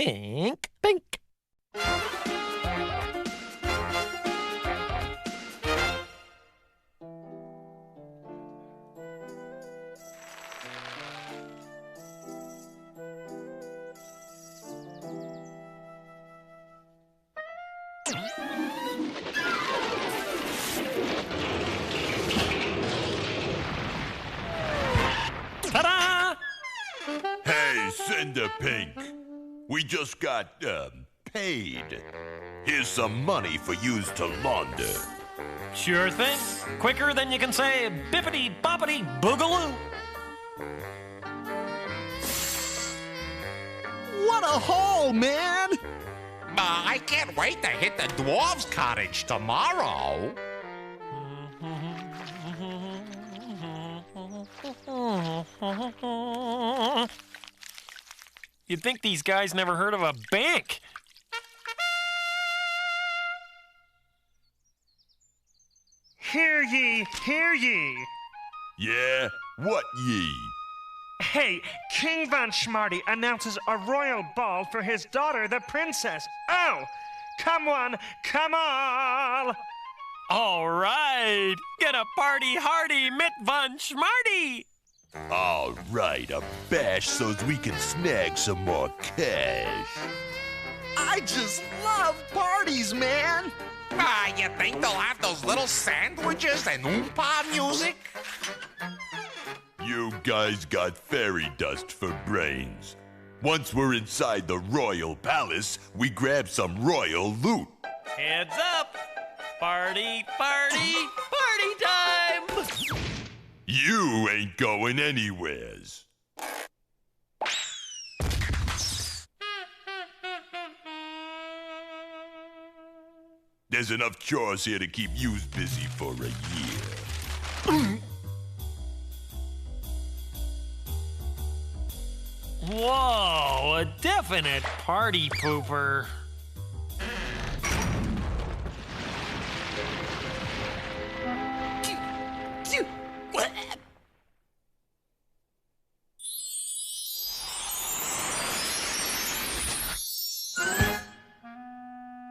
Pink, pink. Ta-da! Hey, Cinderpink. We just got, paid. Here's some money for yous to launder. Sure thing. Quicker than you can say bippity-boppity boogaloo. What a haul, man! I can't wait to hit the dwarves' cottage tomorrow. You'd think these guys never heard of a bank. Hear ye, hear ye. Yeah? What ye? Hey, King Von Schmarty announces a royal ball for his daughter, the princess. Oh, come one, come all. All right, get a party hardy mit von Schmarty. All right, a bash so's we can snag some more cash. I just love parties, man! You think they'll have those little sandwiches and oompa music? You guys got fairy dust for brains. Once we're inside the royal palace, we grab some royal loot. Heads up! Party, party, party time! You ain't going anywheres. There's enough chores here to keep yous busy for a year. Whoa, a definite party pooper.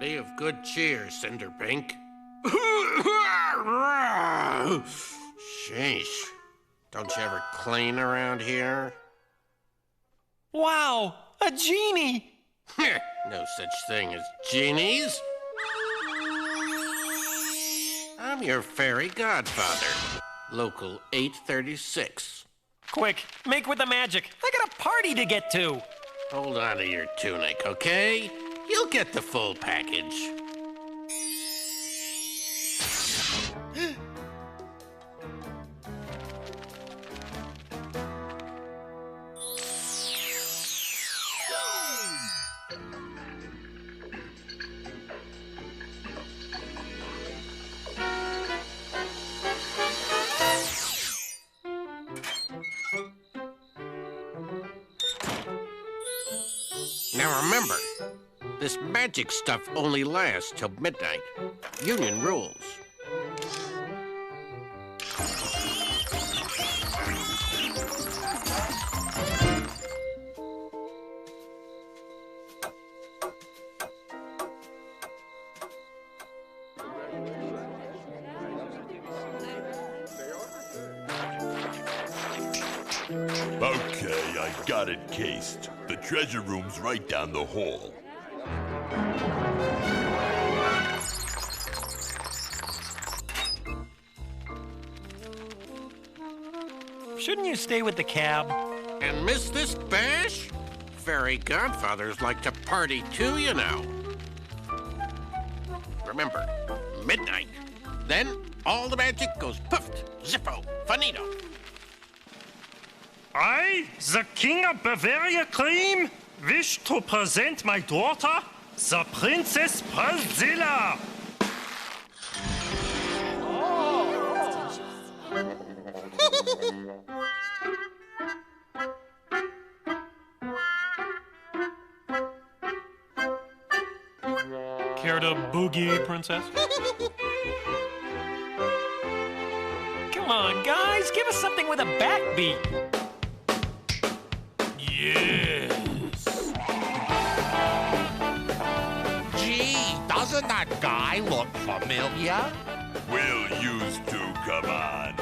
Be of good cheer, Cinderpink. Sheesh. Don't you ever clean around here? Wow, a genie! No such thing as genies. I'm your fairy godfather, local 836. Quick, make with the magic. I got a party to get to. Hold on to your tunic, okay? You'll get the full package. Now remember, this magic stuff only lasts till midnight. Union rules. Okay, I got it cased. The treasure room's right down the hall. Shouldn't you stay with the cab? And miss this bash? Fairy godfathers like to party too, you know. Remember, midnight. Then all the magic goes poofed, zippo, finito. I, the King of Bavaria Cream, wish to present my daughter, the Princess Priscilla. Care to boogie, princess? Come on, guys, give us something with a backbeat. Yes. Doesn't that guy look familiar? We'll use to, come on.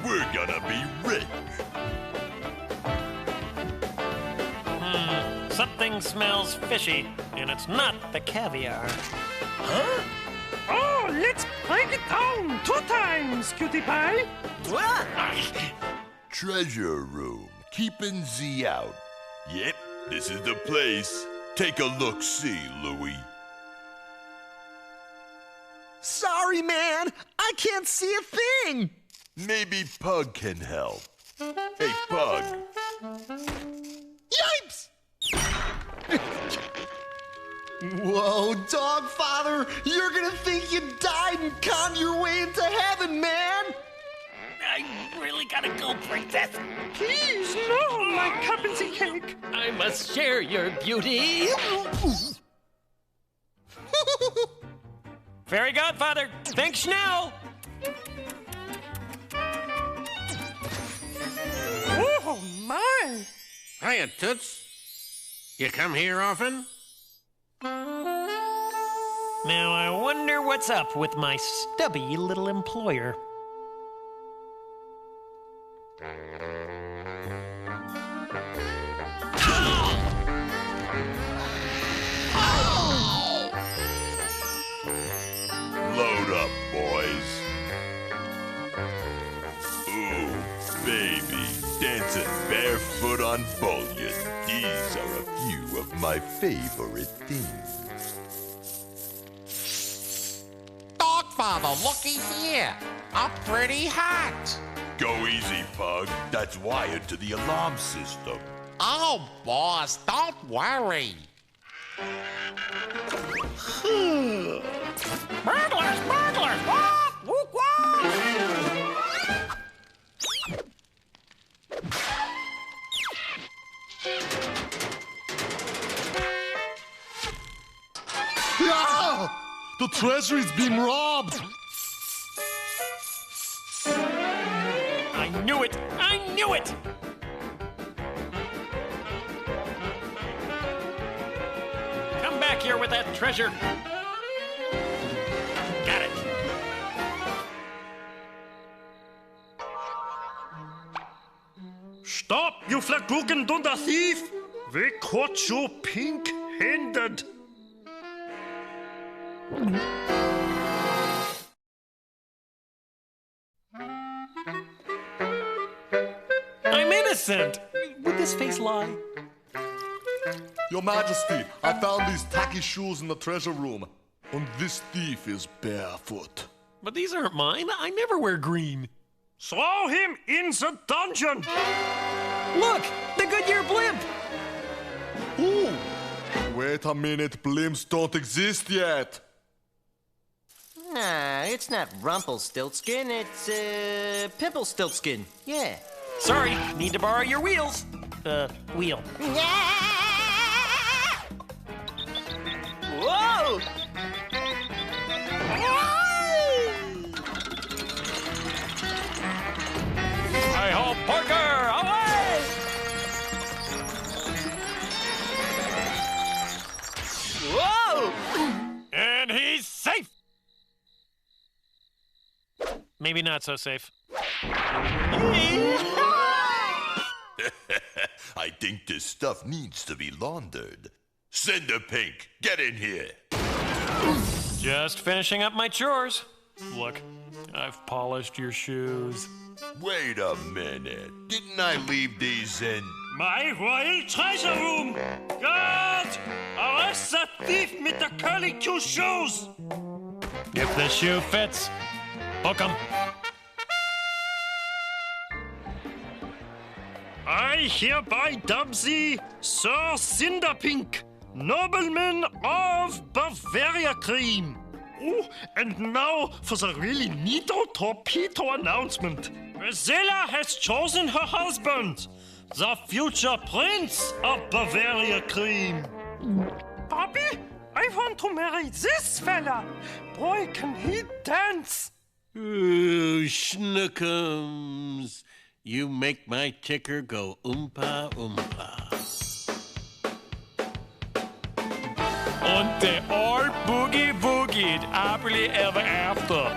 We're gonna be rich. Something smells fishy, and it's not the caviar. Oh, let's break it down 2 times, cutie pie. What? Treasure room, keeping Z out. Yep, this is the place. Take a look-see, Louie. Sorry, man. I can't see a thing. Maybe Pug can help. Hey, Pug. Yipes! Whoa, Dogfather, you're gonna think you died and con your way into heaven, man! I really gotta go, princess. Please, no, my cup-and-see cake. I must share your beauty. Fairy Godfather, think Schnell. Oh, my. Hiya, Toots. You come here often? Now I wonder what's up with my stubby little employer. Load up, boys. Ooh, baby, dancing barefoot on bullion. These are a few of my favorite things. Dogfather, looky here. I'm pretty hot. Go easy, Pug. That's wired to the alarm system. Oh, boss, don't worry. Burglars, burglars! Walk, walk, walk! Ah! The treasury's been robbed! I knew it! I knew it! Come back here with that treasure. Got it. Stop, you flat-broken dunder thief! We caught you pink-handed. I'm innocent! Would this face lie? Your Majesty, I found these tacky shoes in the treasure room, and this thief is barefoot. But these aren't mine. I never wear green. Throw him in the dungeon! Look! The Goodyear blimp! Ooh! Wait a minute, blimps don't exist yet. Nah, it's not Rumpelstiltskin, it's, Pimplestiltskin. Yeah. Sorry, need to borrow your wheels. Wheel. Whoa! Hi-ho, Parker! Away! Whoa! And he's safe! Maybe not so safe. I think this stuff needs to be laundered. Cinderpink, get in here. Just finishing up my chores. Look, I've polished your shoes. Wait a minute. Didn't I leave these in? My royal treasure room! Guard! Arrest the thief with the curly Q shoes! If the shoe fits, hook 'em. I hereby dub thee Sir Cinderpink, nobleman of Bavaria Cream. Oh, and now for the really neato torpedo announcement. Rosella has chosen her husband, the future prince of Bavaria Cream. Bobby, I want to marry this fella. Boy, can he dance. Ooh, schnookums. You make my ticker go oompa oompa. Und der All Boogie Woogie. happily ever after.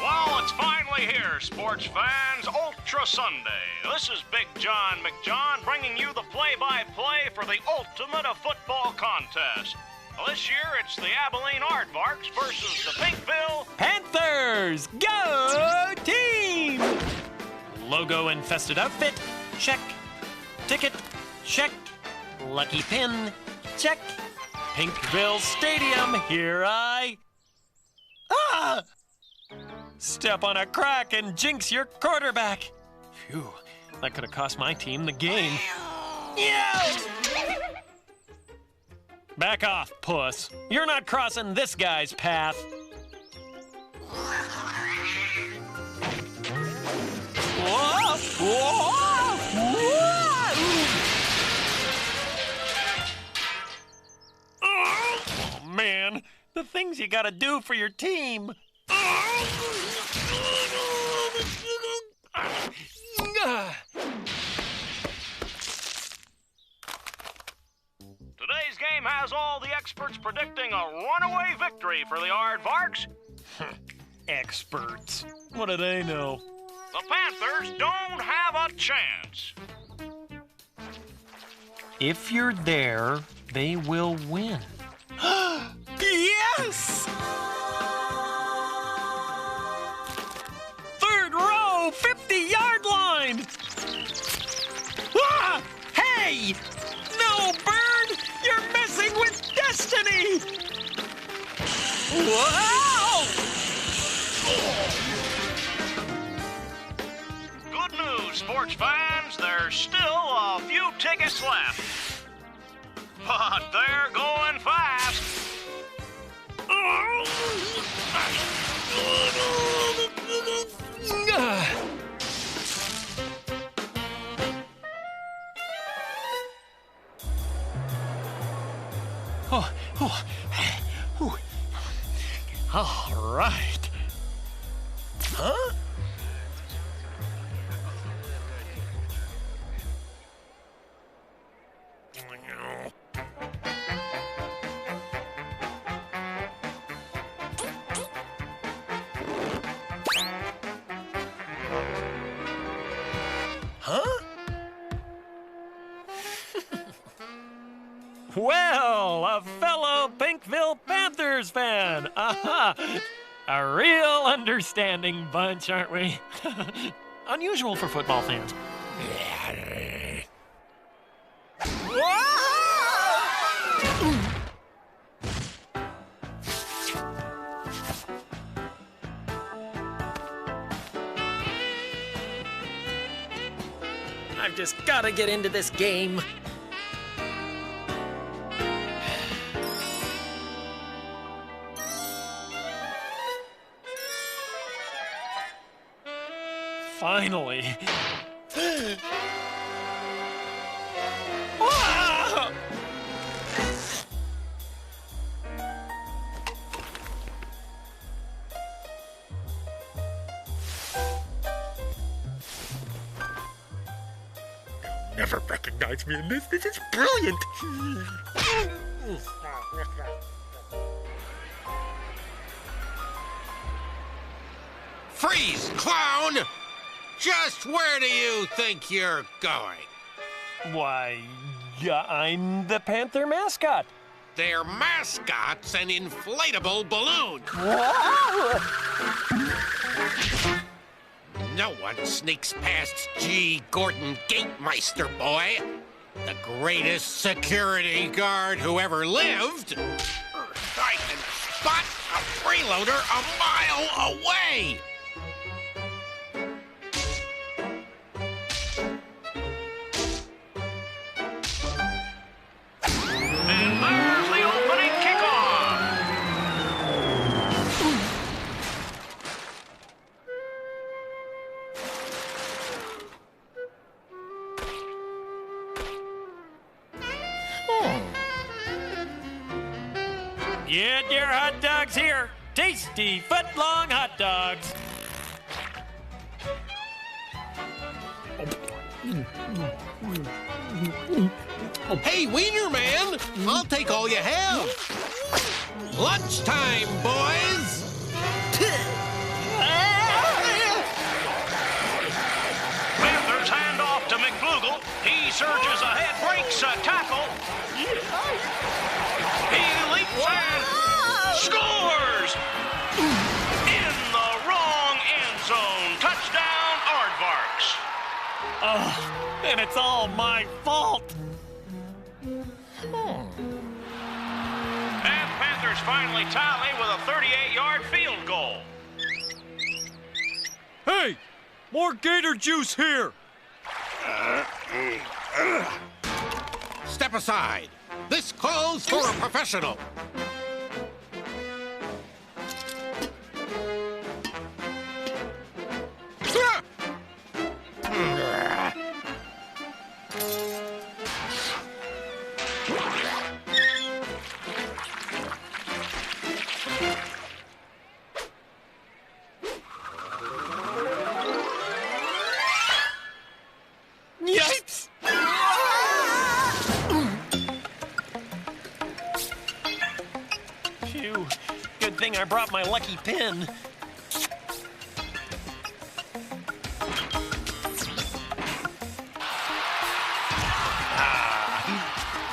Well, it's finally here, sports fans. Ultra Sunday. This is Big John McJohn bringing you the play-by-play for the ultimate of football contest. Well, this year, it's the Abilene Aardvarks versus the Pinkville Panthers! Go team! Logo-infested outfit? Check. Ticket? Check. Lucky pin? Check. Pinkville Stadium, here I... Ah! Step on a crack and jinx your quarterback. Phew, that could have cost my team the game. Yeah! Back off, puss. You're not crossing this guy's path. Whoa! Whoa! Whoa! Oh, man, the things you gotta do for your team. Today's game has all the experts predicting a runaway victory for the Aardvarks. Experts. What do they know? The Panthers don't have a chance. If you're there, they will win. Yes! Third row, 50-yard line! Ah! Hey! No, Bird! You're messing with destiny! Whoa! Good news, sports fans. There's still a few tickets left. But they're going fast. All right. Huh? Well, a fellow Pinkville Panthers fan. Aha! A real understanding bunch, aren't we? Unusual for football fans. I've just got to get into this game. Finally. Ah! You'll never recognize me in this. This is brilliant. Freeze, clown! Just where do you think you're going? Why, yeah, I'm the Panther mascot. Their mascot's an inflatable balloon. No one sneaks past G. Gordon Gatemeister, boy. The greatest security guard who ever lived. I can spot a freeloader a mile away. And there's the opening kickoff. Get your hot dogs here. Tasty, foot-long hot dogs. Hey, Wiener Man, I'll take all you have. Lunchtime, boys. Panthers hand off to McDougal. He surges ahead, breaks a tackle. He leaps and scores! In the wrong end zone. Touchdown, Aardvarks. Oh, and it's all my fault. And Panthers finally tally with a 38-yard field goal. Hey, more gator juice here. Step aside. This calls for a professional. Yikes! Phew, good thing I brought my lucky pin.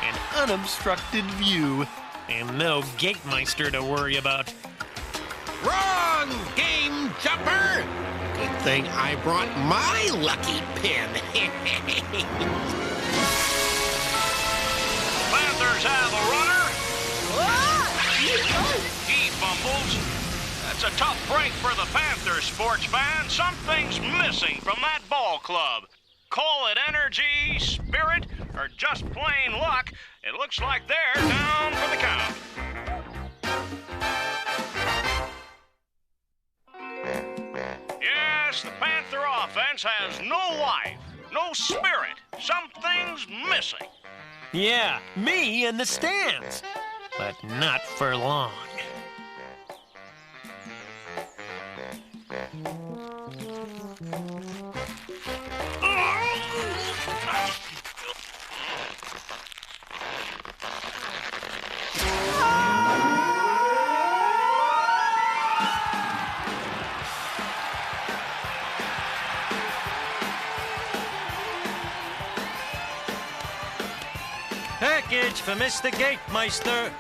An unobstructed view, and no gate meister to worry about. Wrong, game jumper. Good thing I brought my lucky pin. Panthers have a runner. He fumbles. That's a tough break for the Panthers, sports fans. Something's missing from that ball club. Call it energy, spirit, or just plain luck. It looks like they're down for the count. Yes, the Panther offense has no life, no spirit. Something's missing. Yeah, me in the stands, but not for long. Package for Mr. Gatemeister.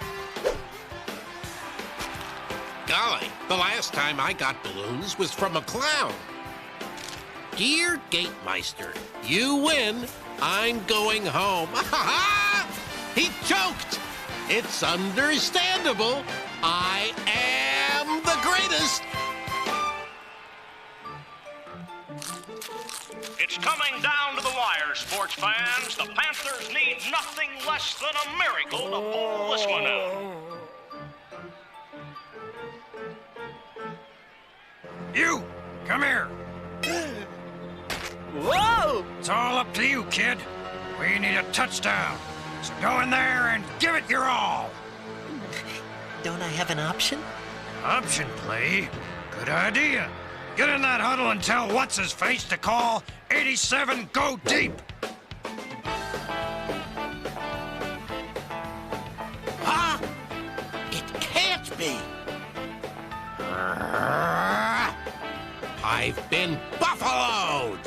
Golly, the last time I got balloons was from a clown. Dear Gatemeister, you win. I'm going home. He choked. It's understandable. I am the greatest. It's coming down to the wire, sports fans. The Panthers need nothing less than a miracle to pull this one out. You, come here. Whoa! It's all up to you, kid. We need a touchdown. So go in there and give it your all. Don't I have an option? Option play? Good idea. Get in that huddle and tell what's-his-face to call 87 go deep. Huh? It can't be. I've been buffaloed.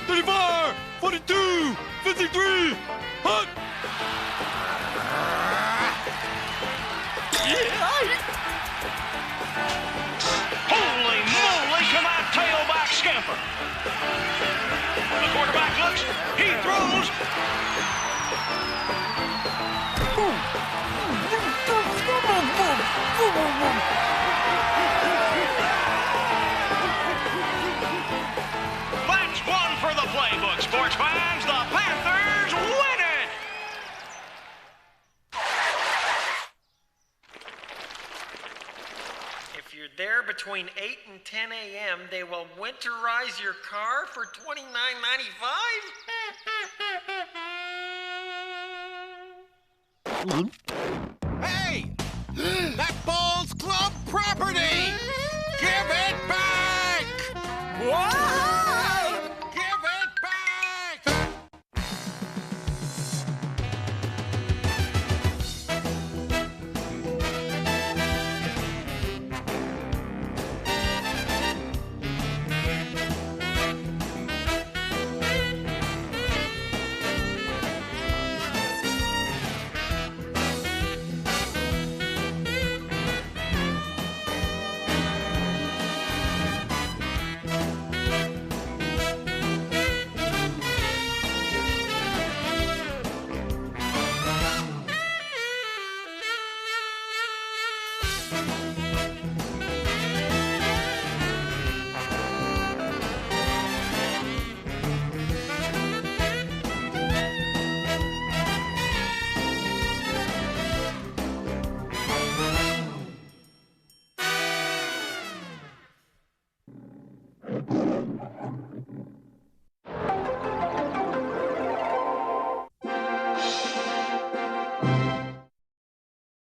35, 42, 53, hut! Holy moly, come on, tailback scamper. The quarterback looks, he throws. That's one for the playbook, sports fans. The Panthers win it. If you're there between 8 and 10 a.m., they will winterize your car for $29.95? Hey! That ball's club property! Give it back! Whoa! Give it back!